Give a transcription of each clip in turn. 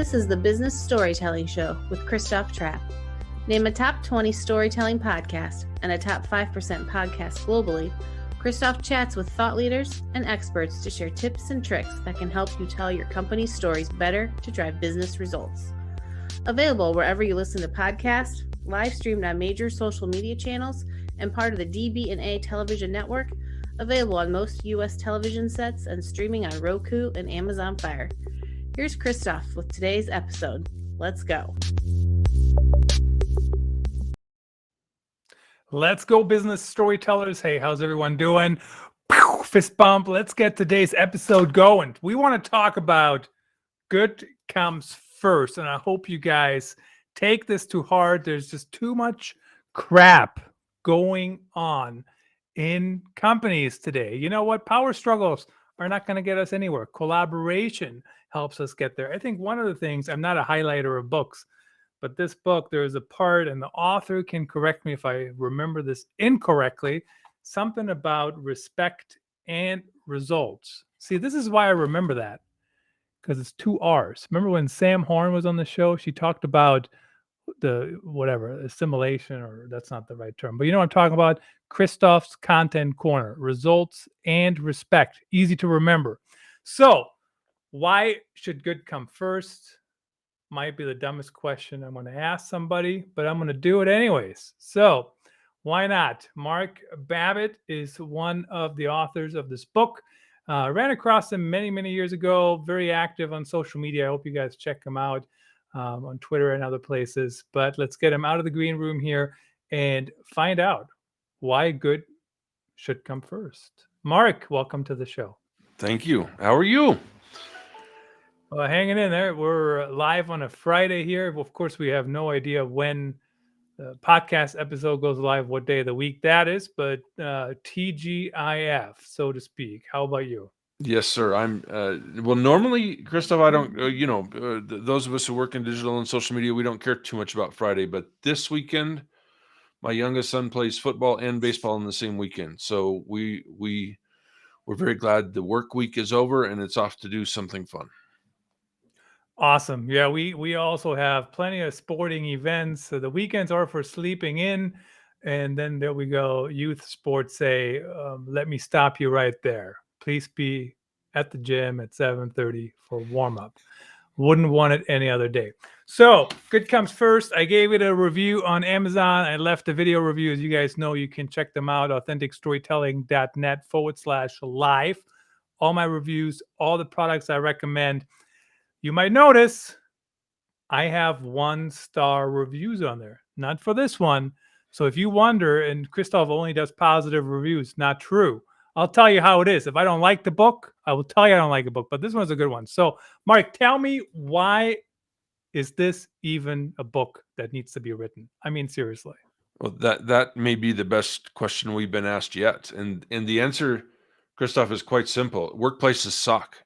This is the Business Storytelling Show with Christoph Trapp. Named a top 20 storytelling podcast and a top 5% podcast globally, Christoph chats with thought leaders and experts to share tips and tricks that can help you tell your company's stories better to drive business results. Available wherever you listen to podcasts, live streamed on major social media channels, and part of the DB&A television network, available on most U.S. television sets and streaming on Roku and Amazon Fire. Here's Christoph with today's episode. Let's go. Let's go, business storytellers. Hey, how's everyone doing? Pew, fist bump. Let's get today's episode going. We want to talk about good comes first, and I hope you guys take this to heart. There's just too much crap going on in companies today. You know what? Power struggles are not going to get us anywhere. Collaboration helps us get there. I think one of the things, I'm not a highlighter of books, but this book, there's a part, and the author can correct me if I remember this incorrectly, something about respect and results. See, this is why I remember that, because it's 2 R's. Remember when Sam Horn was on the show? She talked about the assimilation, or that's not the right term, but you know what I'm talking about? Christoph's Content Corner, results and respect. Easy to remember. So why should good come first? Might be the dumbest question I'm going to ask somebody, but I'm going to do it anyways. So why not? Mark Babbitt is one of the authors of this book. Ran across him many, many years ago. Very active on social media. I hope you guys check him out on Twitter and other places. But let's get him out of the green room here and find out why good should come first. Mark, welcome to the show. Thank you. How are you? Well, hanging in there. We're live on a Friday here. Of course, we have no idea when the podcast episode goes live, what day of the week that is, but TGIF, so to speak. How about you? Yes, sir. I'm well, normally, Christoph, I don't, those of us who work in digital and social media, we don't care too much about Friday, but this weekend, my youngest son plays football and baseball in the same weekend. So we're very glad the work week is over and it's off to do something fun. Awesome. Yeah, we also have plenty of sporting events. So the weekends are for sleeping in. And then there we go. Youth sports say, let me stop you right there. Please be at the gym at 7:30 for warm up. Wouldn't want it any other day. So good comes first. I gave it a review on Amazon. I left a video review. As you guys know, you can check them out. authenticstorytelling.net/live. All my reviews, all the products I recommend. You might notice I have 1-star reviews on there. Not for this one. So if you wonder, and Christoph only does positive reviews, not true. I'll tell you how it is. If I don't like the book, I will tell you I don't like the book. But this one's a good one. So, Mark, tell me, why is this even a book that needs to be written? I mean, seriously. Well, that may be the best question we've been asked yet. And the answer, Christoph, is quite simple. Workplaces suck.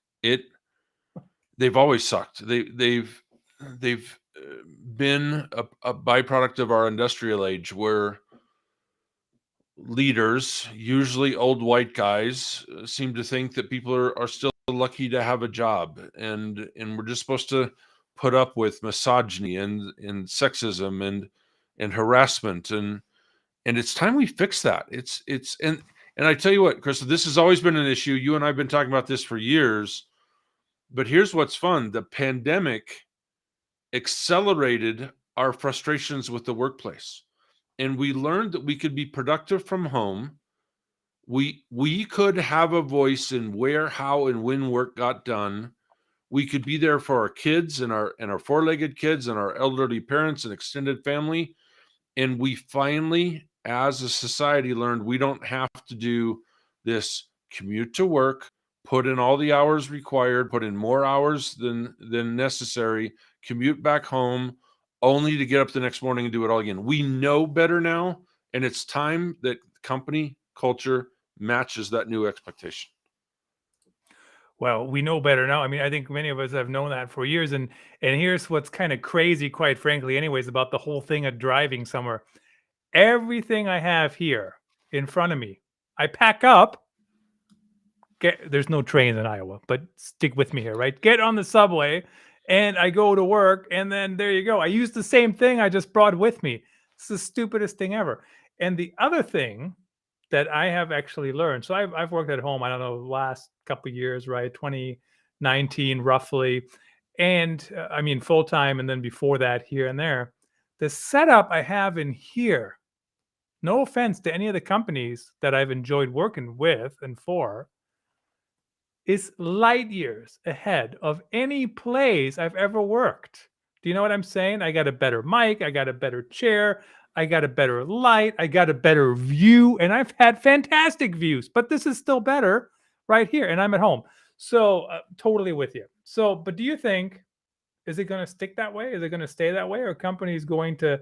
They've always sucked. They've been a byproduct of our industrial age, where leaders, usually old white guys, seem to think that people are still lucky to have a job, and we're just supposed to put up with misogyny and sexism and harassment, and it's time we fix that. And I tell you what, Chris, this has always been an issue. You and I have been talking about this for years. But here's what's fun. The pandemic accelerated our frustrations with the workplace. And we learned that we could be productive from home. We could have a voice in where, how, and when work got done. We could be there for our kids and our 4-legged kids and our elderly parents and extended family. And we finally, as a society, learned we don't have to do this commute to work, put in all the hours required, put in more hours than necessary, commute back home, only to get up the next morning and do it all again. We know better now, and it's time that company culture matches that new expectation. Well, we know better now. I mean, I think many of us have known that for years. And here's what's kind of crazy, quite frankly, anyways, about the whole thing of driving somewhere. Everything I have here in front of me, I pack up. There's no trains in Iowa, but stick with me here, right? Get on the subway and I go to work, and then there you go. I use the same thing I just brought with me. It's the stupidest thing ever. And the other thing that I have actually learned, so I've worked at home, I don't know, the last couple of years, right? 2019 roughly. And I mean, full time. And then before that, here and there. The setup I have in here, no offense to any of the companies that I've enjoyed working with and for, is light years ahead of any place I've ever worked. Do you know what I'm saying? I got a better mic, I got a better chair, I got a better light, I got a better view, and I've had fantastic views, but this is still better right here, and I'm at home. So, totally with you. So, but do you think, is it going to stick that way? Is it going to stay that way? Or are companies going to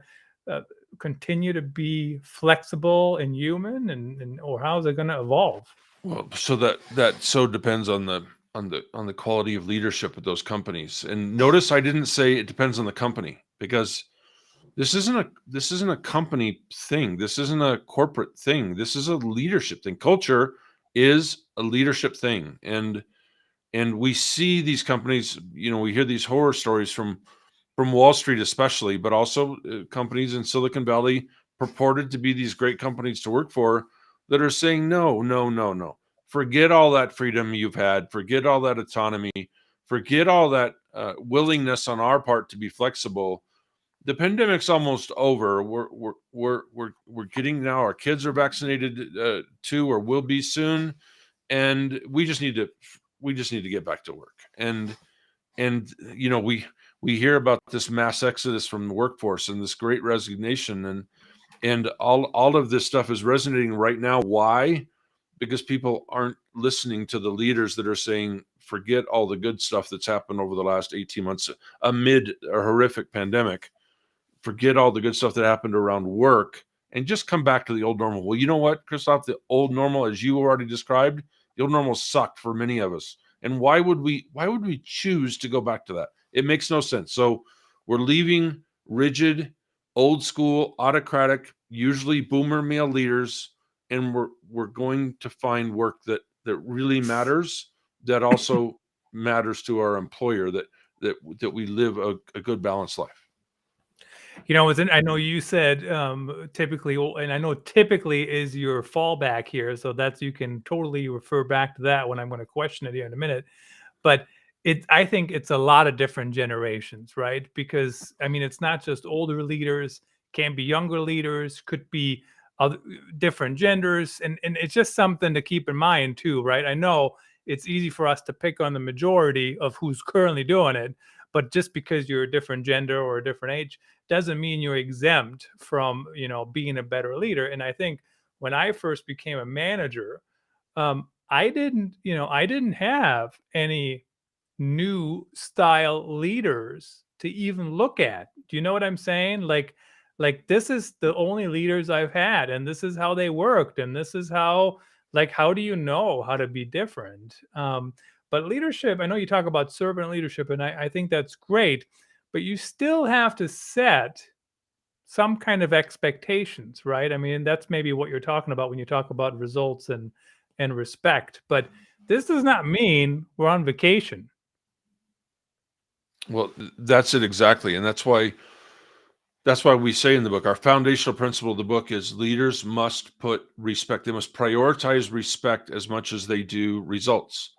uh, continue to be flexible and human, and or how is it going to evolve? Well, so that so depends on the quality of leadership of those companies. And notice I didn't say it depends on the company, because this isn't a company thing. This isn't a corporate thing. This is a leadership thing. Culture is a leadership thing. And we see these companies, we hear these horror stories from Wall Street especially, but also companies in Silicon Valley purported to be these great companies to work for, that are saying, no, no, no, no. Forget all that freedom you've had. Forget all that autonomy. Forget all that willingness on our part to be flexible. The pandemic's almost over. We're getting now. Our kids are vaccinated too, or will be soon, and we just need to get back to work. And we hear about this mass exodus from the workforce and this great resignation, and all of this stuff is resonating right now. Why? Because people aren't listening to the leaders that are saying, forget all the good stuff that's happened over the last 18 months amid a horrific pandemic. Forget all the good stuff that happened around work and just come back to the old normal. Well, you know what, Christoph, the old normal, as you already described, the old normal sucked for many of us. And why would we choose to go back to that? It makes no sense. So we're leaving rigid, old school, autocratic, usually boomer male leaders, and we're going to find work that really matters, that also matters to our employer, that we live a good balanced life. I know you said typically, and I know typically is your fallback here, so you can totally refer back to that when I'm going to question it here in a minute. But I think it's a lot of different generations, right? Because I mean, it's not just older leaders, can be younger leaders, could be other different genders, and it's just something to keep in mind too, right? I know it's easy for us to pick on the majority of who's currently doing it, but just because you're a different gender or a different age doesn't mean you're exempt from being a better leader. And I think when I first became a manager, I didn't have any new style leaders to even look at. Do you know what I'm saying? Like this is the only leaders I've had, and this is how they worked, and this is how how do you know how to be different? But leadership, I know you talk about servant leadership, and I think that's great, but you still have to set some kind of expectations, right? I mean, that's maybe what you're talking about when you talk about results and respect. But this does not mean we're on vacation. Well, that's it exactly. And that's why we say in the book, our foundational principle of the book is leaders must put respect. They must prioritize respect as much as they do results.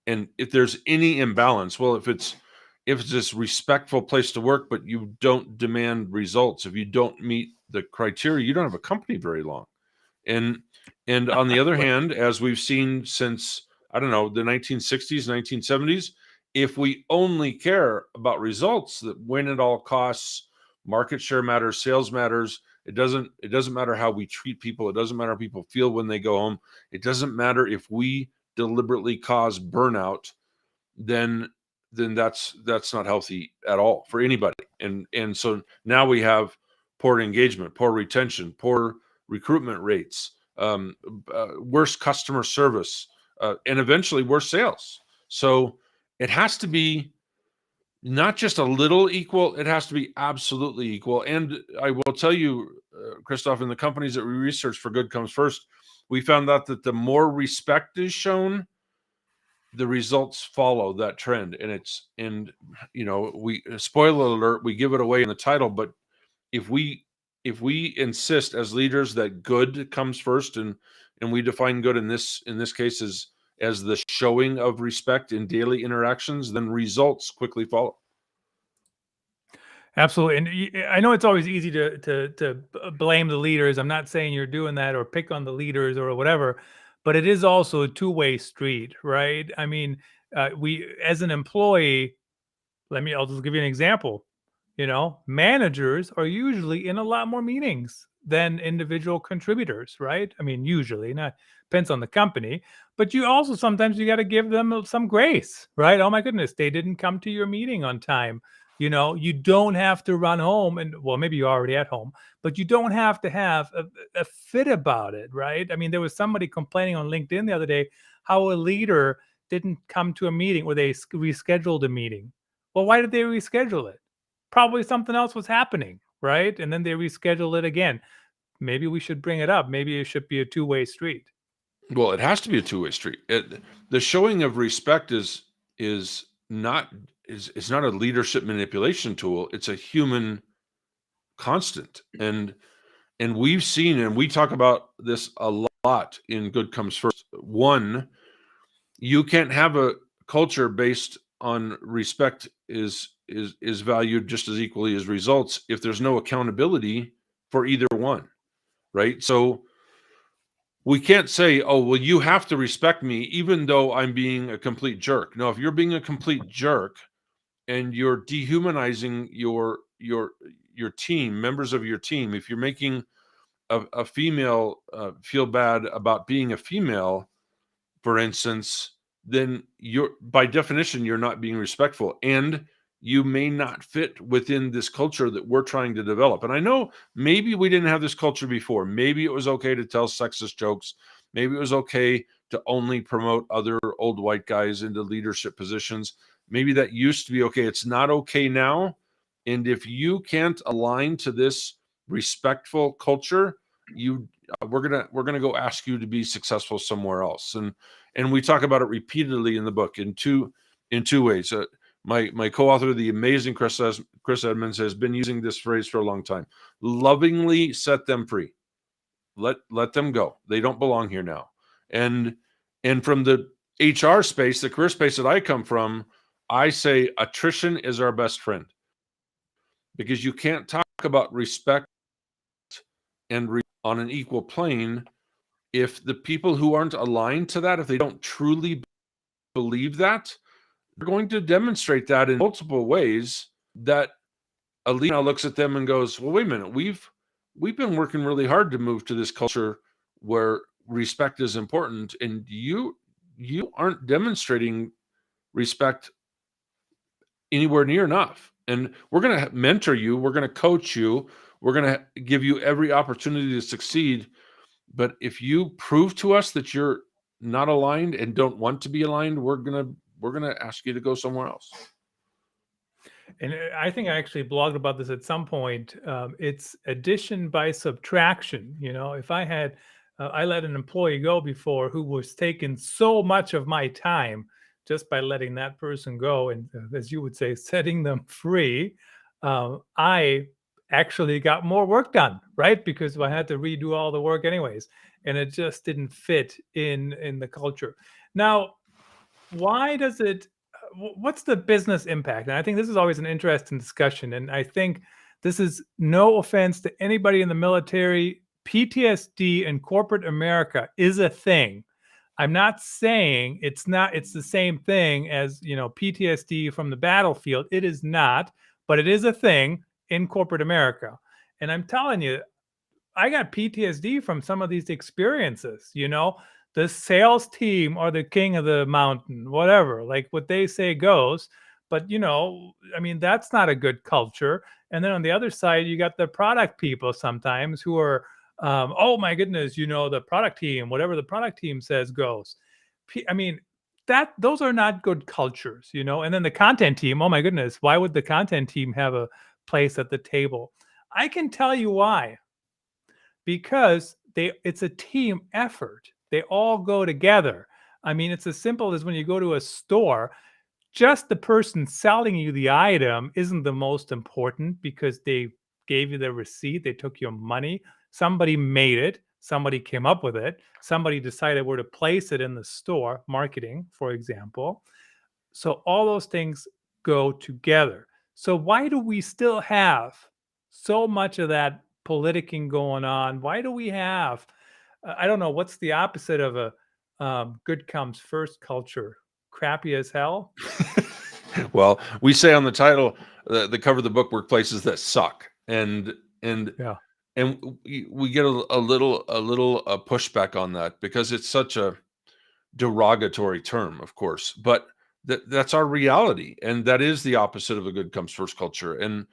And if there's any imbalance, well, if it's this respectful place to work, but you don't demand results, if you don't meet the criteria, you don't have a company very long. And on the other hand, as we've seen since, I don't know, the 1960s, 1970s, if we only care about results, that win at all costs, market share matters, sales matters. It doesn't matter how we treat people. It doesn't matter how people feel when they go home. It doesn't matter if we deliberately cause burnout, then that's not healthy at all for anybody. And so now we have poor engagement, poor retention, poor recruitment rates, worse customer service, and eventually worse sales. So it has to be not just a little equal, it has to be absolutely equal. And I will tell you, Christoph, in the companies that we researched for Good Comes First, we found out that the more respect is shown, the results follow that trend. And we, spoiler alert, we give it away in the title, but if we insist as leaders that good comes first, and we define good in this case as the showing of respect in daily interactions, then results quickly follow. Absolutely. And I know it's always easy to blame the leaders. I'm not saying you're doing that or pick on the leaders or whatever, but it is also a two-way street, right? I mean, we, as an employee, I'll just give you an example. Managers are usually in a lot more meetings than individual contributors, right? I mean, usually, not depends on the company, but you also sometimes you got to give them some grace, right? Oh my goodness, they didn't come to your meeting on time. You don't have to run home, and well, maybe you're already at home, but you don't have to have a fit about it, right? I mean, there was somebody complaining on LinkedIn the other day how a leader didn't come to a meeting or they rescheduled a meeting. Well, why did they reschedule it? Probably something else was happening, right? And then they reschedule it again. Maybe we should bring it up. Maybe it should be a two-way street. Well, it has to be a two-way street. The showing of respect is not a leadership manipulation tool. It's a human constant. And we've seen, and we talk about this a lot in Good Comes First. One, you can't have a culture based on respect is valued just as equally as results if there's no accountability for either one, right? So we can't say, oh, well, you have to respect me even though I'm being a complete jerk. No, if you're being a complete jerk and you're dehumanizing your team, members of your team, if you're making a female feel bad about being a female, for instance, then by definition, you're not being respectful, and you may not fit within this culture that we're trying to develop. And I know maybe we didn't have this culture before. Maybe it was okay to tell sexist jokes. Maybe it was okay to only promote other old white guys into leadership positions. Maybe that used to be okay. It's not okay now. And if you can't align to this respectful culture, we're gonna go ask you to be successful somewhere else. And we talk about it repeatedly in the book in two ways. My co-author, the amazing Chris Edmonds, has been using this phrase for a long time. Lovingly set them free. Let them go. They don't belong here now. And from the HR space, the career space that I come from, I say attrition is our best friend, because you can't talk about respect and on an equal plane if the people who aren't aligned to that, if they don't truly believe that, they're going to demonstrate that in multiple ways. That a leader now looks at them and goes, well, wait a minute, we've been working really hard to move to this culture where respect is important, and you aren't demonstrating respect anywhere near enough. And we're going to mentor you, we're going to coach you, we're going to give you every opportunity to succeed. But if you prove to us that you're not aligned and don't want to be aligned, we're gonna ask you to go somewhere else. And I think I actually blogged about this at some point. It's addition by subtraction. If I had, I let an employee go before who was taking so much of my time just by letting that person go, and as you would say, setting them free, I actually got more work done, right? Because I had to redo all the work anyways, and it just didn't fit in the culture. Now, why does it? What's the business impact? And I think this is always an interesting discussion. And I think this is no offense to anybody in the military. PTSD in corporate America is a thing. I'm not saying it's the same thing as, PTSD from the battlefield. It is not, but it is a thing in corporate America. And I'm telling you, I got PTSD from some of these experiences. The sales team are the king of the mountain, whatever, like what they say goes. But, that's not a good culture. And then on the other side, you got the product people sometimes who are, oh my goodness, the product team, whatever the product team says goes. Those are not good cultures, and then the content team, oh my goodness, why would the content team have a place at the table? I can tell you why. Because it's a team effort. They all go together. I mean, it's as simple as when you go to a store, just the person selling you the item isn't the most important because they gave you the receipt, they took your money, somebody made it, somebody came up with it, somebody decided where to place it in the store, marketing, for example. So all those things go together. So why do we still have so much of that politicking going on? Why do we have, I don't know, what's the opposite of a good comes first culture? Crappy as hell? Well, we say on the title, the cover of the book, workplaces that suck, and Yeah. and we get a little pushback on that because it's such a derogatory term, of course, but that's our reality, and that is the opposite of a good comes first culture. And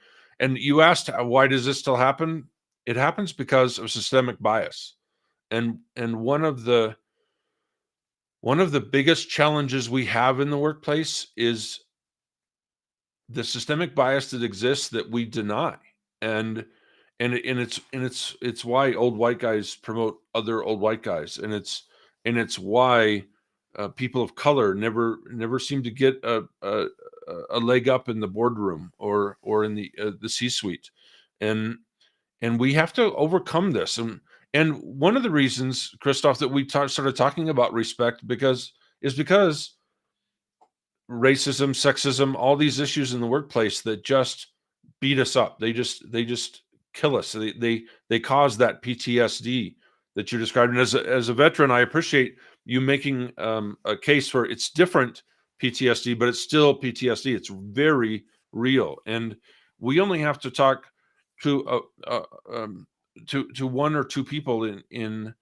you asked, why does this still happen? It happens because of systemic bias, and one of the biggest challenges we have in the workplace is the systemic bias that exists that we deny. And it's why old white guys promote other old white guys, and it's why people of color never seem to get a leg up in the boardroom or in the C-suite. And and we have to overcome this. And one of the reasons, Christoph, that we started talking about respect because racism, sexism, all these issues in the workplace that just beat us up. They just kill us. They cause that PTSD that you're describing. As a veteran, I appreciate you making a case for it's different PTSD, but it's still PTSD. It's very real, and we only have to talk to to one or two people in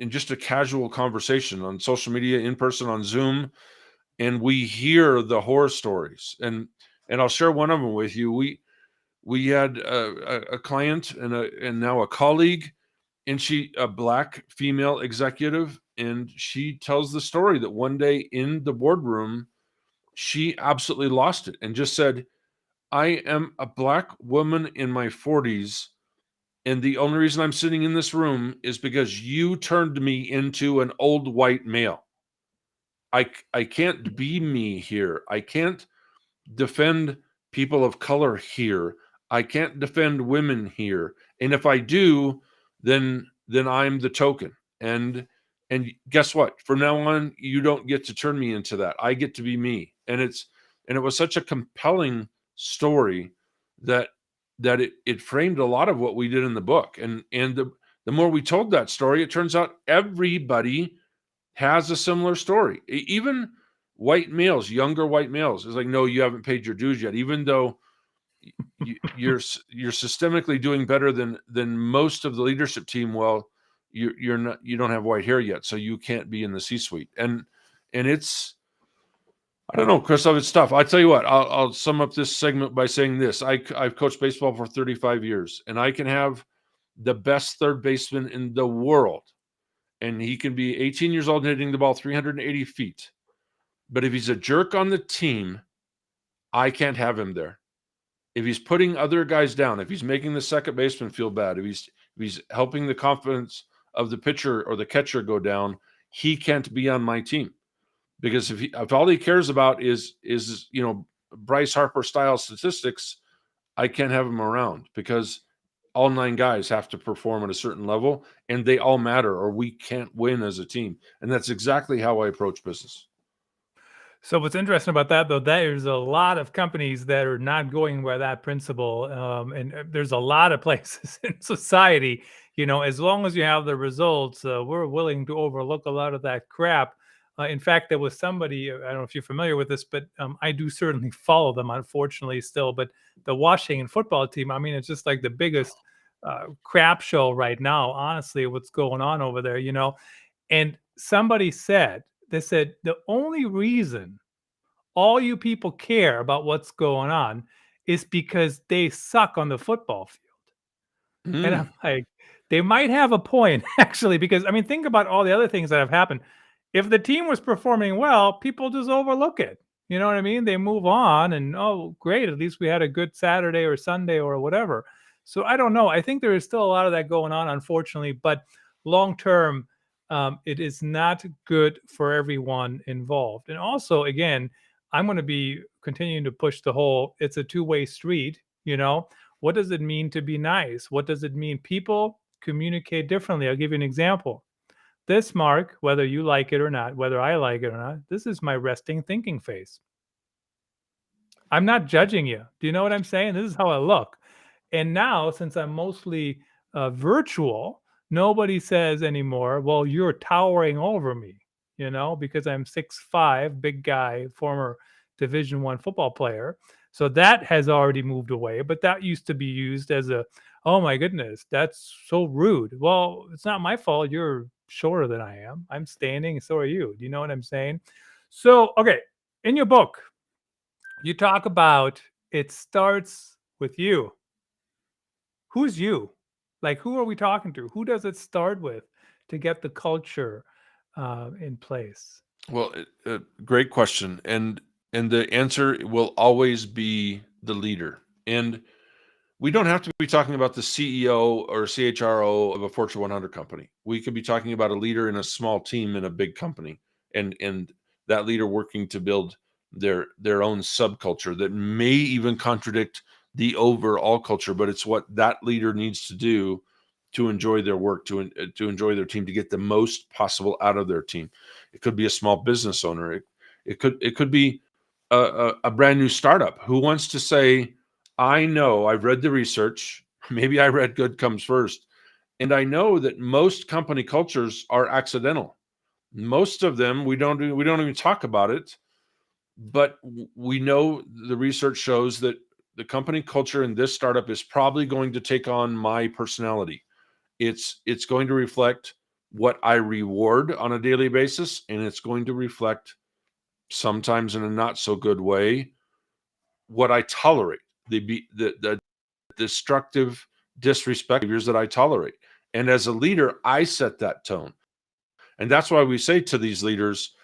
just a casual conversation on social media, in person, on Zoom, and we hear the horror stories. And I'll share one of them with you. We had a client and now a colleague, and she, a Black female executive, and she tells the story that one day in the boardroom she absolutely lost it and just said, I am a Black woman in my 40s, and the only reason I'm sitting in this room is because you turned me into an old white male. I can't be me here. I can't defend people of color here. I can't defend women here. And if I do, then I'm the token. And guess what? From now on, you don't get to turn me into that. I get to be me. And it was such a compelling story that it framed a lot of what we did in the book. And the more we told that story, it turns out everybody has a similar story. Even white males, younger white males, is like, no, you haven't paid your dues yet, even though you're systemically doing better than most of the leadership team. Well, you're not, you don't have white hair yet, so you can't be in the C-suite. And it's, I don't know, Christoph, it's tough. I tell you what, I'll sum up this segment by saying this: I've coached baseball for 35 years, and I can have the best third baseman in the world, and he can be 18 years old and hitting the ball 380 feet. But if he's a jerk on the team, I can't have him there. If he's putting other guys down, if he's making the second baseman feel bad, if he's helping the confidence of the pitcher or the catcher go down, he can't be on my team. Because if all he cares about is Bryce Harper style statistics, I can't have him around, because all 9 guys have to perform at a certain level, and they all matter, or we can't win as a team. And that's exactly how I approach business. So what's interesting about that, though, there's a lot of companies that are not going by that principle, and there's a lot of places in society, as long as you have the results, we're willing to overlook a lot of that crap. In fact, there was somebody, I don't know if you're familiar with this, but I do certainly follow them, unfortunately, still. But the Washington football team, I mean, it's just like the biggest crap show right now, honestly, what's going on over there, And somebody said, they said, the only reason all you people care about what's going on is because they suck on the football field. And I'm like, they might have a point, actually, because, I mean, think about all the other things that have happened. If the team was performing well, people just overlook it. You know what I mean? They move on and, oh, great, at least we had a good Saturday or Sunday or whatever. So I don't know. I think there is still a lot of that going on, unfortunately. But long term, it is not good for everyone involved. And also, again, I'm going to be continuing to push the whole, it's a two-way street. What does it mean to be nice? What does it mean? People communicate differently. I'll give you an example. This, Mark, whether you like it or not, whether I like it or not, this is my resting thinking face. I'm not judging you. Do you know what I'm saying? This is how I look. And now, since I'm mostly virtual, nobody says anymore, well, you're towering over me, because I'm 6'5", big guy, former Division I football player. So that has already moved away. But that used to be used as oh my goodness, that's so rude. Well, it's not my fault. You're shorter than I am. I'm standing, so are you. Do you know what I'm saying? So, okay, in your book, you talk about it starts with you. Who's you? Like, who are we talking to? Who does it start with to get the culture in place? Well, great question, and the answer will always be the leader. And we don't have to be talking about the CEO or CHRO of a Fortune 100 company. We could be talking about a leader in a small team in a big company, and that leader working to build their own subculture that may even contradict the overall culture, but it's what that leader needs to do to enjoy their work, to enjoy their team, to get the most possible out of their team. It could be a small business owner. It could be a brand new startup who wants to say, I know, I've read the research. Maybe I read Good Comes First. And I know that most company cultures are accidental. Most of them, we don't even talk about it. But we know the research shows that the company culture in this startup is probably going to take on my personality. It's going to reflect what I reward on a daily basis, and it's going to reflect, sometimes in a not so good way, what I tolerate, the destructive disrespect behaviors that I tolerate. And as a leader, I set that tone. And that's why we say to these leaders,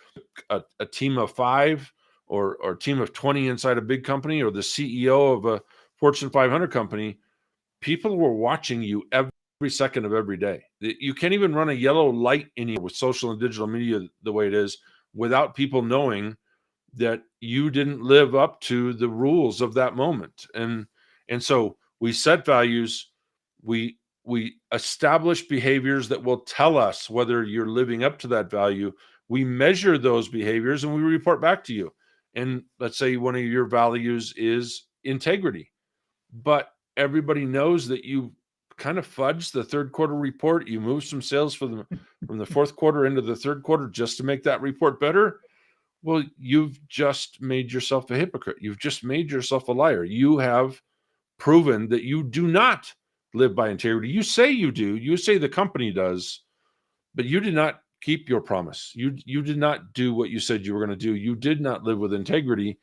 a team of 5 or a team of 20 inside a big company, or the CEO of a Fortune 500 company, people were watching you every second of every day. You can't even run a yellow light anymore with social and digital media the way it is without people knowing that you didn't live up to the rules of that moment. And so we set values, we establish behaviors that will tell us whether you're living up to that value. We measure those behaviors and we report back to you. And let's say one of your values is integrity, but everybody knows that you kind of fudged the third quarter report. You moved some sales from the fourth quarter into the third quarter just to make that report better. Well, you've just made yourself a hypocrite. You've just made yourself a liar. You have proven that you do not live by integrity. You say you do. You say the company does, but you did not keep your promise. You did not do what you said you were going to do. You did not live with integrity.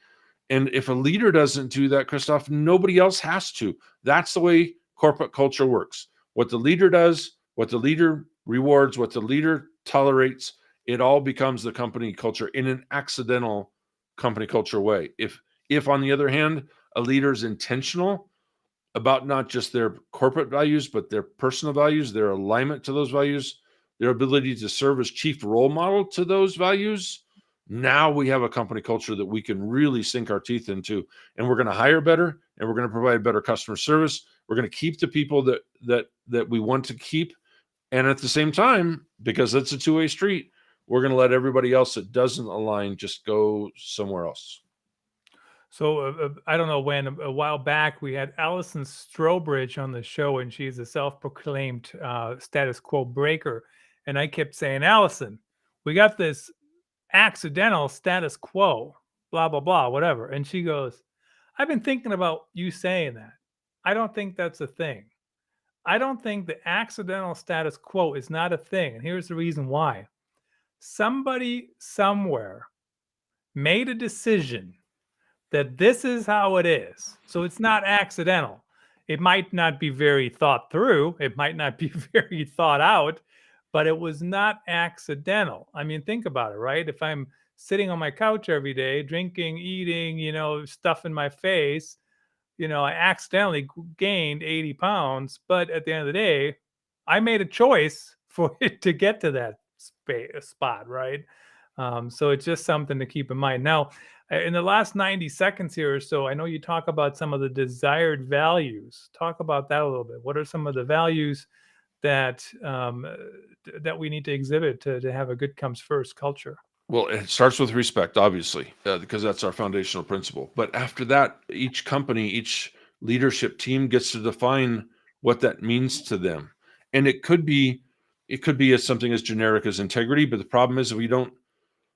And if a leader doesn't do that, Christoph, nobody else has to. That's the way corporate culture works. What the leader does, what the leader rewards, what the leader tolerates, it all becomes the company culture in an accidental company culture way. If on the other hand, a leader is intentional about not just their corporate values, but their personal values, their alignment to those values, their ability to serve as chief role model to those values, now we have a company culture that we can really sink our teeth into, and we're going to hire better, and we're going to provide better customer service. We're going to keep the people that we want to keep, and at the same time, because it's a two-way street, we're going to let everybody else that doesn't align just go somewhere else. So I don't know when, a while back, we had Allison Strobridge on the show, and she's a self-proclaimed status quo breaker. And I kept saying, Allison, we got this accidental status quo, blah, blah, blah, whatever. And she goes, I've been thinking about you saying that. I don't think that's a thing. I don't think the accidental status quo is not a thing. And here's the reason why. Somebody somewhere made a decision that this is how it is. So it's not accidental. It might not be very thought through. It might not be very thought out, but it was not accidental. I mean, think about it, right? If I'm sitting on my couch every day, drinking, eating, stuff in my face, I accidentally gained 80 pounds, but at the end of the day, I made a choice for it to get to that spot, right? So it's just something to keep in mind. Now, in the last 90 seconds here or so, I know you talk about some of the desired values. Talk about that a little bit. What are some of the values that that we need to exhibit to have a good comes first culture? Well, it starts with respect, obviously, because that's our foundational principle. But after that, each company, each leadership team gets to define what that means to them. And it could be as something as generic as integrity, but the problem is if we don't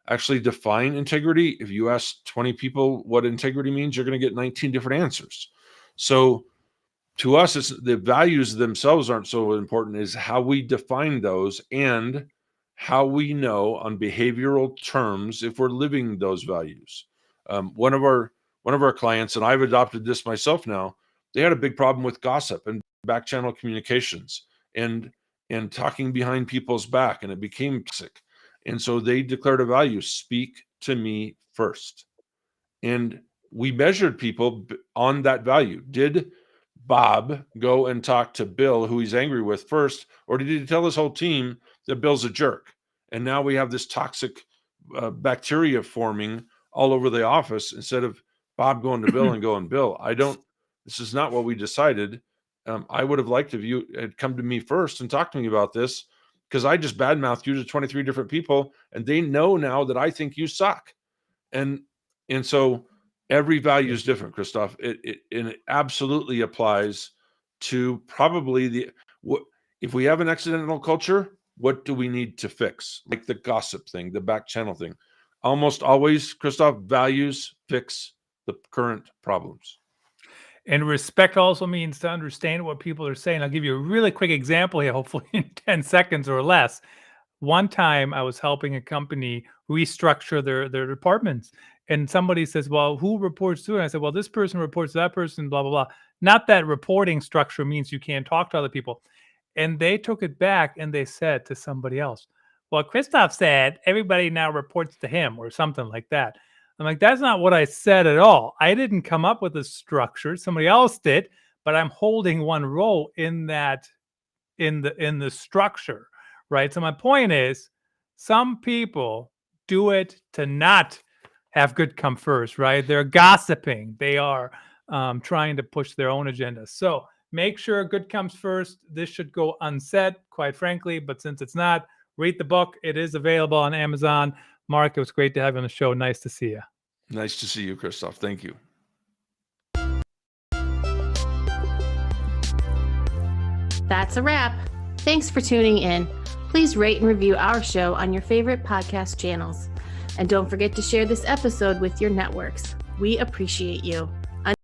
actually define integrity, if you ask 20 people what integrity means, you're going to get 19 different answers. So to us, it's the values themselves aren't so important as how we define those and how we know on behavioral terms if we're living those values. One of our clients, and I've adopted this myself now, they had a big problem with gossip and back channel communications and talking behind people's back, and it became toxic. And so they declared a value: speak to me first. And we measured people on that value. Did Bob go and talk to Bill, who he's angry with, first, or did he tell his whole team that Bill's a jerk? And now we have this toxic bacteria forming all over the office instead of Bob going to Bill and going, Bill, this is not what we decided. I would have liked if you had come to me first and talked to me about this, because I just badmouthed you to 23 different people, and they know now that I think you suck. And so every value is different, Christoph. It absolutely applies to probably if we have an accidental culture, what do we need to fix? Like the gossip thing, the back channel thing. Almost always, Christoph, values fix the current problems. And respect also means to understand what people are saying. I'll give you a really quick example here, hopefully in 10 seconds or less. One time I was helping a company restructure their departments, and somebody says, well, who reports to it? And I said, well, this person reports to that person, blah, blah, blah. Not that reporting structure means you can't talk to other people. And they took it back and they said to somebody else, well, Christoph said everybody now reports to him or something like that. I'm like, that's not what I said at all. I didn't come up with a structure. Somebody else did, but I'm holding one role in that, in the structure, right? So my point is, some people do it to not have good come first, right? They're gossiping. They are trying to push their own agenda. So make sure good comes first. This should go unsaid, quite frankly, but since it's not, read the book. It is available on Amazon. Mark, it was great to have you on the show. Nice to see you. Nice to see you, Christoph. Thank you. That's a wrap. Thanks for tuning in. Please rate and review our show on your favorite podcast channels. And don't forget to share this episode with your networks. We appreciate you.